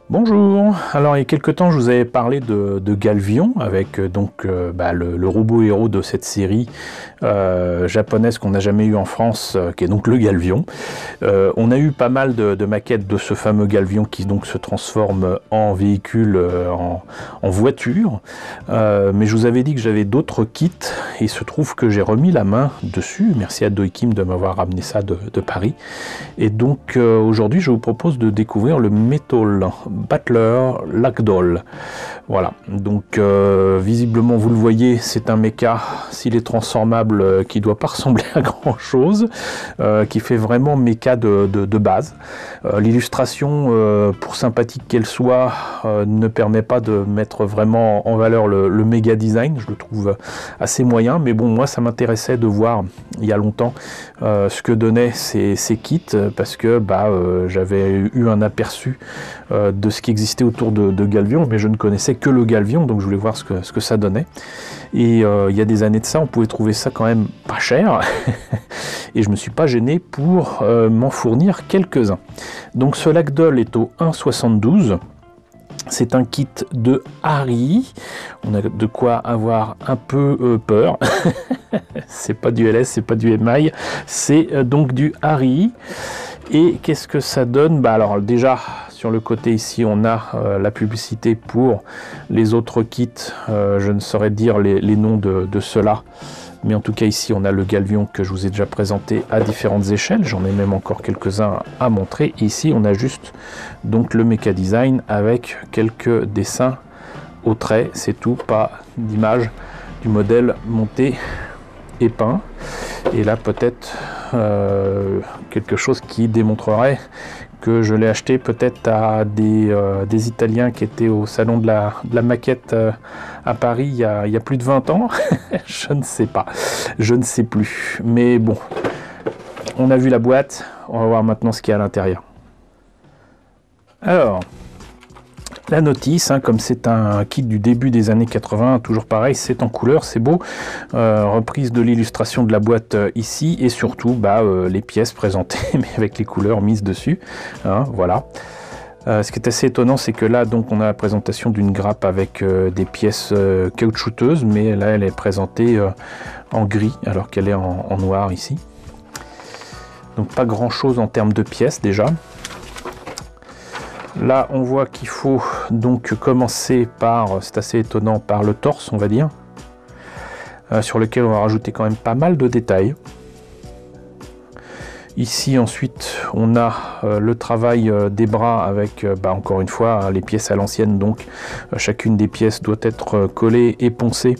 Bonjour, alors il y a quelque temps je vous avais parlé de Galvion avec le robot héros de cette série japonaise qu'on n'a jamais eu en France, qui est donc le Galvion. On a eu pas mal de maquettes de ce fameux Galvion qui donc se transforme en véhicule, en voiture, mais je vous avais dit que j'avais d'autres kits et il se trouve que j'ai remis la main dessus. Merci à Doikim de m'avoir ramené ça de Paris. Et donc aujourd'hui je vous propose de découvrir le Metal Battler Lagdoll. Voilà, donc visiblement vous le voyez, c'est un mecha, s'il est transformable, qui doit pas ressembler à grand chose, qui fait vraiment mecha de base. L'illustration, pour sympathique qu'elle soit, ne permet pas de mettre vraiment en valeur le méga design, je le trouve assez moyen, mais bon, moi ça m'intéressait de voir il y a longtemps ce que donnaient ces kits, parce que j'avais eu un aperçu de ce qui existait autour de Galvion, mais je ne connaissais que le Galvion, donc je voulais voir ce que ça donnait. Et il y a des années de ça, on pouvait trouver ça quand même pas cher, et je me suis pas gêné pour m'en fournir quelques-uns. Donc ce Lagdoll est au 1,72. C'est un kit de Harry, on a de quoi avoir un peu peur. C'est pas du LS, c'est pas du MI, c'est donc du Harry. Et qu'est-ce que ça donne? Alors déjà, sur le côté ici, on a la publicité pour les autres kits. Je ne saurais dire les noms de ceux-là. Mais en tout cas, ici, on a le Galvion que je vous ai déjà présenté à différentes échelles. J'en ai même encore quelques-uns à montrer. Et ici, on a juste donc le Mecha Design avec quelques dessins au trait. C'est tout, pas d'image du modèle monté et peint. Et là, peut-être quelque chose qui démontrerait que je l'ai acheté peut-être à des Italiens qui étaient au salon de la maquette à Paris il y a plus de 20 ans. Je ne sais pas, je ne sais plus. Mais bon, on a vu la boîte, on va voir maintenant ce qu'il y a à l'intérieur. Alors, la notice, comme c'est un kit du début des années 80, toujours pareil, c'est en couleur, c'est beau. Reprise de l'illustration de la boîte ici, et surtout les pièces présentées, mais avec les couleurs mises dessus. Voilà. Ce qui est assez étonnant, c'est que là, donc, on a la présentation d'une grappe avec des pièces caoutchouteuses, mais là, elle est présentée en gris, alors qu'elle est en noir ici. Donc pas grand-chose en termes de pièces déjà. Là, on voit qu'il faut donc commencer par, c'est assez étonnant, par le torse, on va dire, sur lequel on va rajouter quand même pas mal de détails. Ici, ensuite, on a le travail des bras avec, encore une fois, les pièces à l'ancienne. Donc, chacune des pièces doit être collée et poncée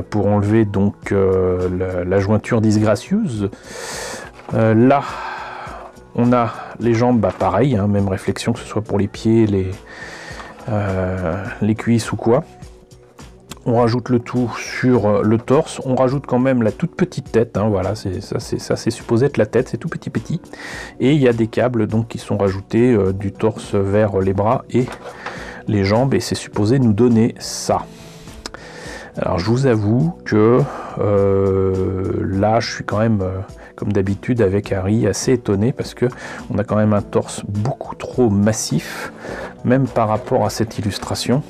pour enlever donc la jointure disgracieuse. Là, on a les jambes, pareil, même réflexion que ce soit pour les pieds, les cuisses ou quoi. On rajoute le tout sur le torse, on rajoute quand même la toute petite tête, voilà, c'est supposé être la tête, c'est tout petit. Et il y a des câbles donc qui sont rajoutés du torse vers les bras et les jambes, et c'est supposé nous donner ça. Alors je vous avoue que là je suis quand même, comme d'habitude avec Harry, assez étonné parce que on a quand même un torse beaucoup trop massif, même par rapport à cette illustration.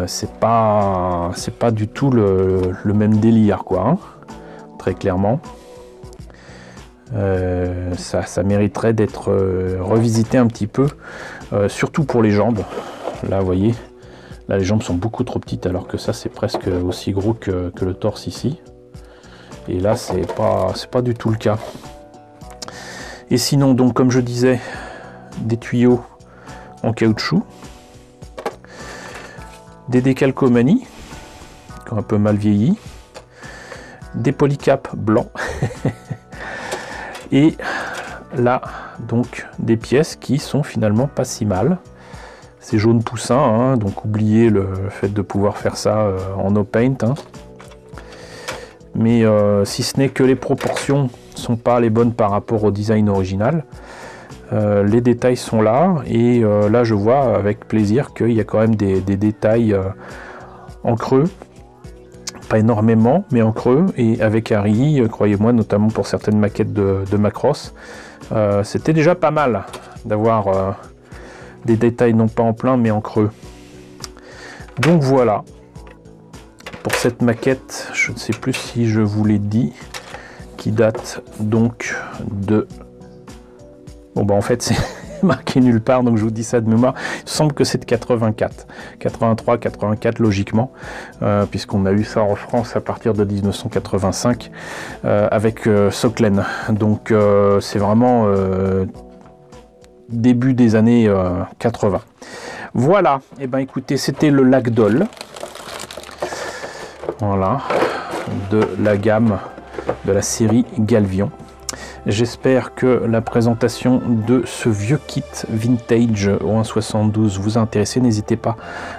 C'est pas du tout le même délire, quoi, très clairement. Ça mériterait d'être revisité un petit peu, surtout pour les jambes. Là, vous voyez, là les jambes sont beaucoup trop petites, alors que ça c'est presque aussi gros que le torse ici. Et là c'est pas du tout le cas. Et sinon, donc comme je disais, des tuyaux en caoutchouc, des décalcomanies qui ont un peu mal vieilli, des polycaps blancs et là donc des pièces qui sont finalement pas si mal. C'est jaune poussin, donc oubliez le fait de pouvoir faire ça en no paint, mais si ce n'est que les proportions sont pas les bonnes par rapport au design original. Les détails sont là, et là je vois avec plaisir qu'il y a quand même des détails en creux, pas énormément mais en creux, et avec Harry, croyez-moi, notamment pour certaines maquettes de Macross, c'était déjà pas mal d'avoir des détails non pas en plein mais en creux. Donc voilà pour cette maquette, je ne sais plus si je vous l'ai dit, qui date donc de... Bon bah en fait c'est marqué nulle part, donc je vous dis ça de mémoire. Il semble que c'est de 84, 83, 84 logiquement, puisqu'on a eu ça en France à partir de 1985 avec Soklen. Donc c'est vraiment début des années 80. Voilà, et ben écoutez, c'était le lac Dole. Voilà, de la gamme de la série Galvion. J'espère que la présentation de ce vieux kit vintage au 1.72 vous a intéressé. N'hésitez pas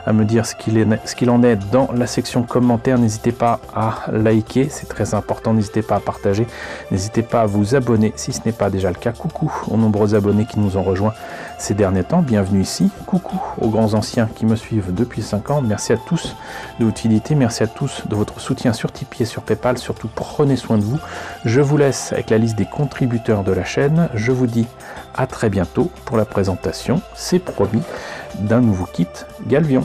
à me dire ce qu'il en est dans la section commentaires. N'hésitez pas à liker, c'est très important. N'hésitez pas à partager. N'hésitez pas à vous abonner si ce n'est pas déjà le cas. Coucou aux nombreux abonnés qui nous ont rejoints ces derniers temps. Bienvenue ici. Coucou aux grands anciens qui me suivent depuis 5 ans. Merci à tous de votre fidélité. Merci à tous de votre soutien sur Tipeee et sur Paypal. Surtout, prenez soin de vous. Je vous laisse avec la liste des contributeurs de la chaîne. Je vous dis à très bientôt pour la présentation, c'est promis, d'un nouveau kit Galvion.